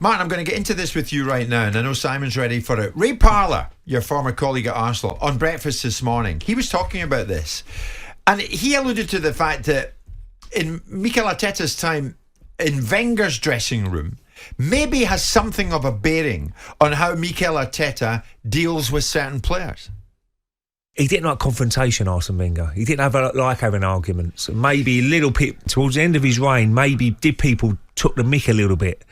Martin, I'm going to get into this with you right now, and I know Simon's ready for it. Ray Parlour, your former colleague at Arsenal, on Breakfast this morning, he was talking about this. And he alluded to the fact that in Mikel Arteta's time in Wenger's dressing room, maybe has something of a bearing on how Mikel Arteta deals with certain players. He didn't like confrontation, Arsene Wenger. He didn't like having arguments. Maybe a little bit towards the end of his reign, maybe people took the mick a little bit.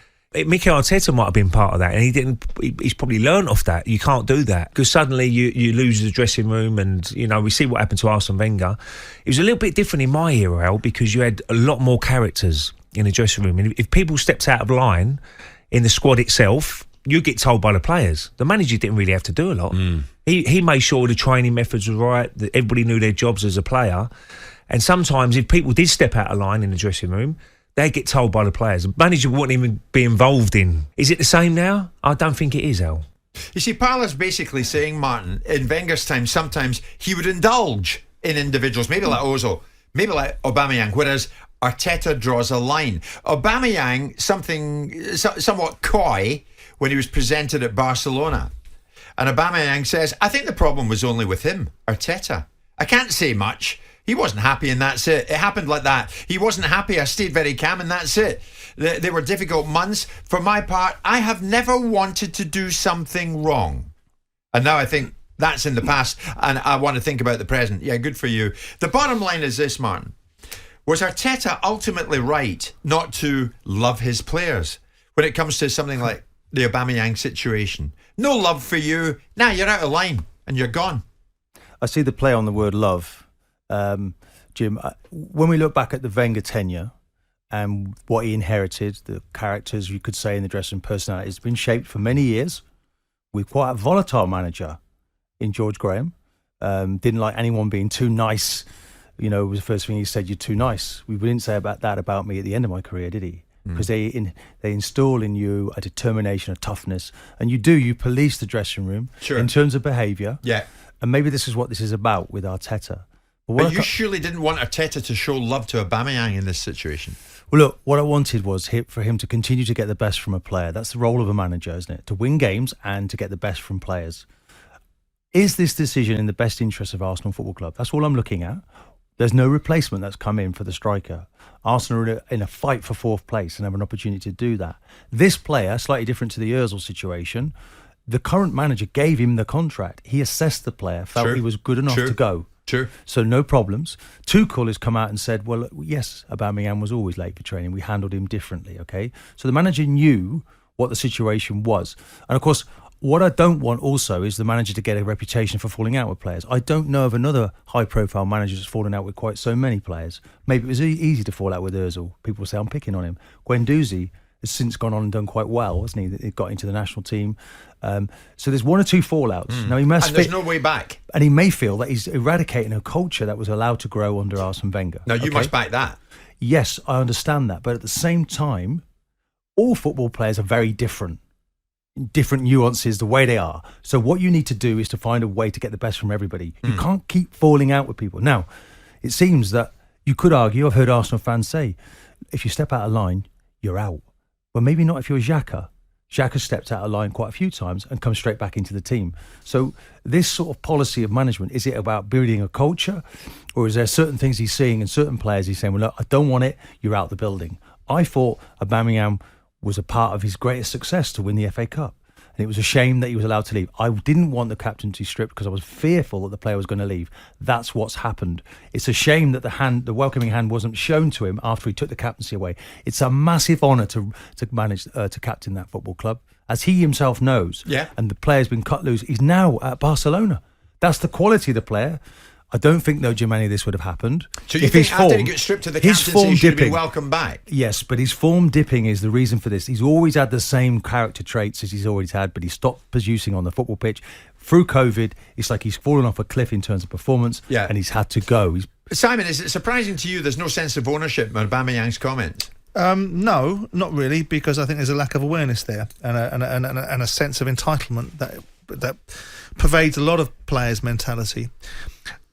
Mikel Arteta might have been part of that, and he's probably learned off that. You can't do that because suddenly you lose the dressing room, and we see what happened to Arsene Wenger. It was a little bit different in my era, Al, because you had a lot more characters in the dressing room, and if people stepped out of line in the squad itself, you get told by the players. The manager didn't really have to do a lot. He made sure the training methods were right, that everybody knew their jobs as a player, and sometimes if people did step out of line in the dressing room, they get told by the players. The manager wouldn't even be involved in. Is it the same now? I don't think it is, Al. You see, Parlour's basically saying, Martin, in Wenger's time, sometimes he would indulge in individuals, maybe like Ozil, maybe like Aubameyang, whereas Arteta draws a line. Aubameyang, somewhat coy when he was presented at Barcelona. And Aubameyang says, I think the problem was only with him, Arteta. I can't say much. He wasn't happy and that's it. It happened like that. He wasn't happy. I stayed very calm and that's it. They were difficult months. For my part, I have never wanted to do something wrong. And now I think that's in the past and I want to think about the present. Yeah, good for you. The bottom line is this, Martin. Was Arteta ultimately right not to love his players when it comes to something like the Aubameyang situation? No love for you. Now you're out of line and you're gone. I see the play on the word love. Jim, when we look back at the Wenger tenure and what he inherited, the characters you could say in the dressing room, personality has been shaped for many years with quite a volatile manager in George Graham. Didn't like anyone being too nice. Was the first thing he said, you're too nice. We didn't say that about me at the end of my career, did he? Because they install in you a determination, a toughness, and you police the dressing room in terms of behaviour. Yeah. And maybe this is what this is about with Arteta. But you surely didn't want Arteta to show love to Aubameyang in this situation. Well, look, what I wanted was for him to continue to get the best from a player. That's the role of a manager, isn't it? To win games and to get the best from players. Is this decision in the best interest of Arsenal Football Club? That's all I'm looking at. There's no replacement that's come in for the striker. Arsenal are in a fight for fourth place and have an opportunity to do that. This player, slightly different to the Ozil situation, the current manager gave him the contract. He assessed the player, felt he was good enough to go. Sure. So no problems. Tuchel has come out and said, well, yes, Aubameyang was always late for training. We handled him differently, okay? So the manager knew what the situation was. And of course, what I don't want also is the manager to get a reputation for falling out with players. I don't know of another high-profile manager that's fallen out with quite so many players. Maybe it was easy to fall out with Ozil. People say I'm picking on him. Guendouzi has since gone on and done quite well, hasn't he? He got into the national team. So there's one or two fallouts. Now he must there's no way back. And he may feel that he's eradicating a culture that was allowed to grow under Arsene Wenger. Now you must back that. Yes, I understand that. But at the same time, all football players are very different. Different nuances, the way they are. So what you need to do is to find a way to get the best from everybody. You can't keep falling out with people. Now, it seems that you could argue, I've heard Arsenal fans say, if you step out of line, you're out. Well, maybe not if you're Xhaka. Xhaka stepped out of line quite a few times and come straight back into the team. So this sort of policy of management, is it about building a culture, or is there certain things he's seeing in certain players he's saying, well, look, I don't want it, you're out the building. I thought Aubameyang was a part of his greatest success to win the FA Cup. And it was a shame that he was allowed to leave. I didn't want the captain to be stripped because I was fearful that the player was going to leave. That's what's happened. It's a shame that the welcoming hand wasn't shown to him after he took the captaincy away. It's a massive honour to manage to captain that football club, as he himself knows. Yeah. And the player's been cut loose. He's now at Barcelona. That's the quality of the player. I don't think, though, Jim, any of this would have happened. So you think after he gets stripped to the captaincy, he should have been welcomed back? Yes, but his form dipping is the reason for this. He's always had the same character traits as he's always had, but he stopped producing on the football pitch. Through COVID, it's like he's fallen off a cliff in terms of performance, and he's had to go. Simon, is it surprising to you there's no sense of ownership in Aubameyang's comments? No, not really, because I think there's a lack of awareness there and a sense of entitlement that pervades a lot of players' mentality.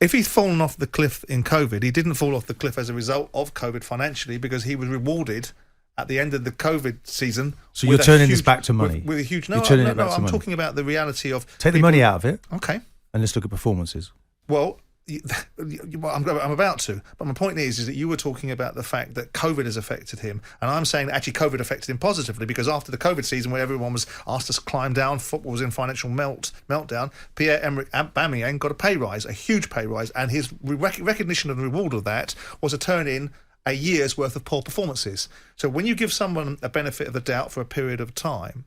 If he's fallen off the cliff in COVID, he didn't fall off the cliff as a result of COVID financially, because he was rewarded at the end of the COVID season. So you're turning this back to money? With a huge... You're turning it back to I'm money. talking about the reality of... Take the money out of it. Okay. And let's look at performances. Well, I'm about to. But my point is that you were talking about the fact that COVID has affected him. And I'm saying that actually COVID affected him positively, because after the COVID season where everyone was asked to climb down, football was in financial meltdown, Pierre-Emerick Aubameyang got a pay rise, a huge pay rise. And his recognition and reward of that was to turn in a year's worth of poor performances. So when you give someone a benefit of the doubt for a period of time,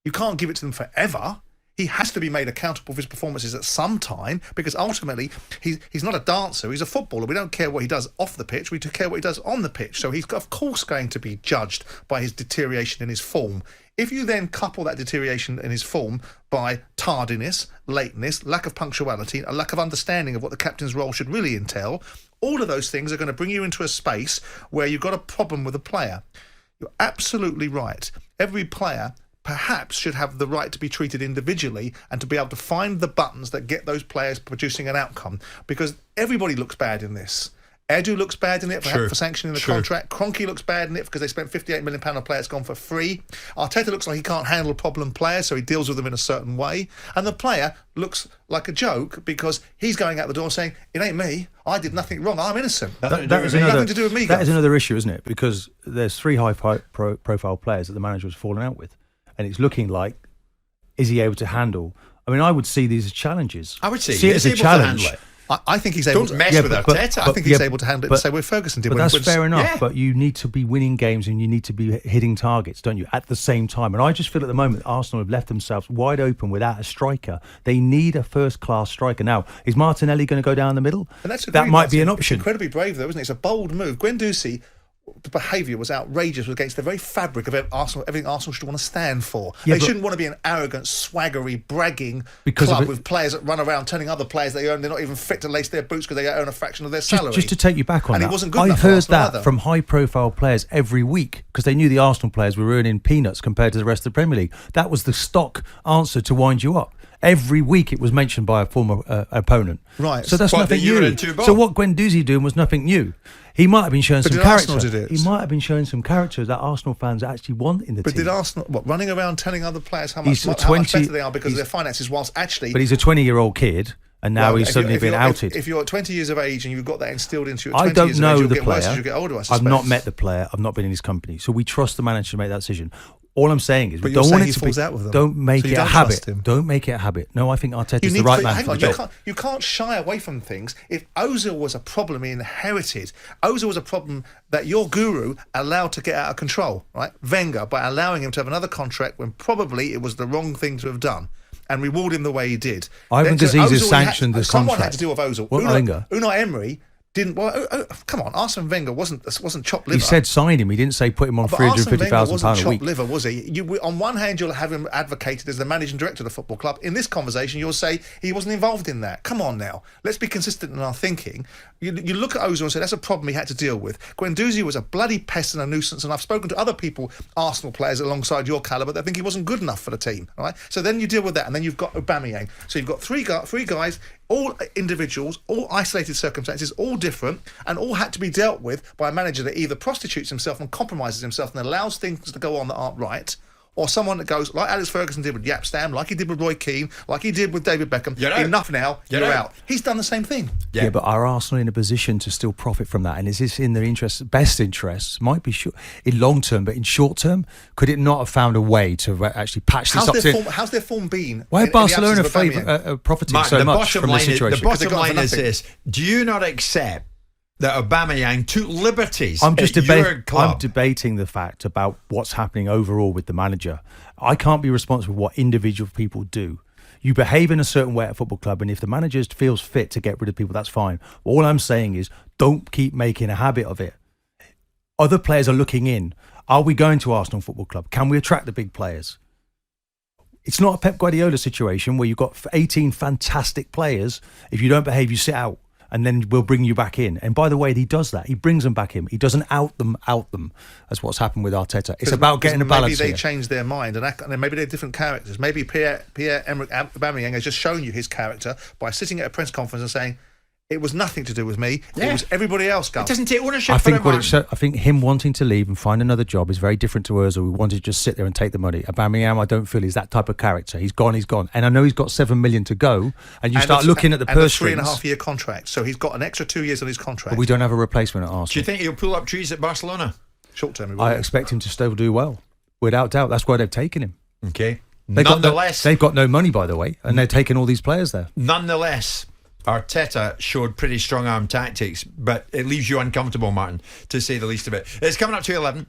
you can't give it to them forever. He has to be made accountable for his performances at some time, because ultimately he's not a dancer, he's a footballer. We don't care what he does off the pitch, we care what he does on the pitch. So he's of course going to be judged by his deterioration in his form. If you then couple that deterioration in his form by tardiness, lateness, lack of punctuality, a lack of understanding of what the captain's role should really entail, all of those things are going to bring you into a space where you've got a problem with a player. You're absolutely right. Every player perhaps should have the right to be treated individually and to be able to find the buttons that get those players producing an outcome, because everybody looks bad in this. Edu looks bad in it for sanctioning the contract. Kroenke looks bad in it because they spent £58 million on a player that's gone for free. Arteta looks like he can't handle a problem player, so he deals with them in a certain way. And the player looks like a joke because he's going out the door saying, it ain't me, I did nothing wrong, I'm innocent. Nothing to do with me. That is another issue, isn't it? Because there's 3 high-profile players that the manager has fallen out with. And it's looking like, is he able to handle? I mean, I would see these as challenges. I would see it as a challenge. I think he's able to mess with Arteta. I think he's able to handle it the same way Ferguson did. But that's fair enough. Yeah. But you need to be winning games and you need to be hitting targets, don't you, at the same time? And I just feel at the moment Arsenal have left themselves wide open without a striker. They need a first-class striker. Now, is Martinelli going to go down the middle? And that might be an option. It's incredibly brave, though, isn't it? It's a bold move. Guendouzi, the behaviour was outrageous against the very fabric of Arsenal, everything Arsenal should want to stand for. They shouldn't want to be an arrogant, swaggery, bragging club with players that run around telling other players they're not even fit to lace their boots because they earn a fraction of their salary. Just to take you back on that, he wasn't good I enough for heard Arsenal that either. from high-profile players every week because they knew the Arsenal players were earning peanuts compared to the rest of the Premier League. That was the stock answer to wind you up. Every week it was mentioned by a former opponent. Right. So that's nothing new. So what Guendouzi doing was nothing new. He might have been showing some character. He might have been showing some character that Arsenal fans actually want in the team. But did Arsenal, running around telling other players how much better they are because of their finances, whilst actually... But he's a 20-year-old kid, and now he's suddenly been outed. If you're 20 years of age and you've got that instilled into you at I 20 don't years know of age, you'll the get player. worse as you get older, I suspect. I've not met the player. I've not been in his company. So we trust the manager to make that decision. All I'm saying is, but we don't want it to falls out with them. Don't make so it a habit. Don't make it a habit. No, I think Arteta's the right man for the job. You can't shy away from things. If Ozil was a problem he inherited, Ozil was a problem that your guru allowed to get out of control, right? Wenger, by allowing him to have another contract when probably it was the wrong thing to have done, and reward him the way he did. Ivan Gazidis sanctioned this contract. Someone had to deal with Ozil. Unai Emery didn't. Come on, Arsene Wenger wasn't chopped liver. He said sign him. He didn't say put him on £350,000 a week. Chopped liver, was he? On one hand, you'll have him advocated as the managing director of the football club. In this conversation, you'll say he wasn't involved in that. Come on now, let's be consistent in our thinking. You look at Ozil and say that's a problem he had to deal with. Guendouzi was a bloody pest and a nuisance, and I've spoken to other people, Arsenal players alongside your calibre, that think he wasn't good enough for the team. Right? So then you deal with that, and then you've got Aubameyang. So you've got three guys, all individuals, all isolated circumstances, all different, and all had to be dealt with by a manager that either prostitutes himself and compromises himself and allows things to go on that aren't right, or someone that goes, like Alex Ferguson did with Jaap Stam, like he did with Roy Keane, like he did with David Beckham, enough now, you're out. He's done the same thing. Yeah, but are Arsenal in a position to still profit from that? And is this in their best interests? Might be in long term, but in short term, could it not have found a way to actually patch this up? How's their form been? Why have Barcelona profiting so much from this situation? The bottom line is this: do you not accept that Aubameyang took liberties I'm debating the fact about what's happening overall with the manager. I can't be responsible for what individual people do. You behave in a certain way at a football club, and if the manager feels fit to get rid of people, that's fine. All I'm saying is don't keep making a habit of it. Other players are looking in. Are we going to Arsenal Football Club? Can we attract the big players? It's not a Pep Guardiola situation where you've got 18 fantastic players. If you don't behave, you sit out. And then we'll bring you back in. And by the way, he does that. He brings them back in. He doesn't out them. That's what's happened with Arteta. It's about getting a balance. Maybe they changed their mind and maybe they're different characters. Maybe Pierre-Emerick Aubameyang has just shown you his character by sitting at a press conference and saying, It was nothing to do with me. It was everybody else, Gus. It doesn't take ownership I for think it, what Martin. I think him wanting to leave and find another job is very different to Ozil, who wanted to just sit there and take the money. Aubameyang, I don't feel is that type of character. He's gone. And I know he's got 7 million to go. And you start looking at the purse strings. And a 3.5-year contract. So he's got an extra 2 years on his contract. But we don't have a replacement at Arsenal. Do you think he'll pull up trees at Barcelona? Short term, he will. I expect him to still do well, without doubt. That's why they've taken him. Okay. They've got no money, by the way, and they're taking all these players there. Nonetheless, Arteta showed pretty strong arm tactics, but it leaves you uncomfortable, Martin, to say the least of it. It's coming up to 11.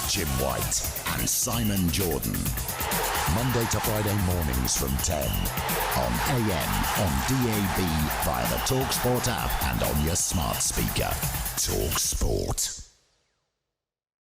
Jim White and Simon Jordan. Monday to Friday mornings from 10 on AM, on DAB, via the talkSPORT app and on your smart speaker. talkSPORT.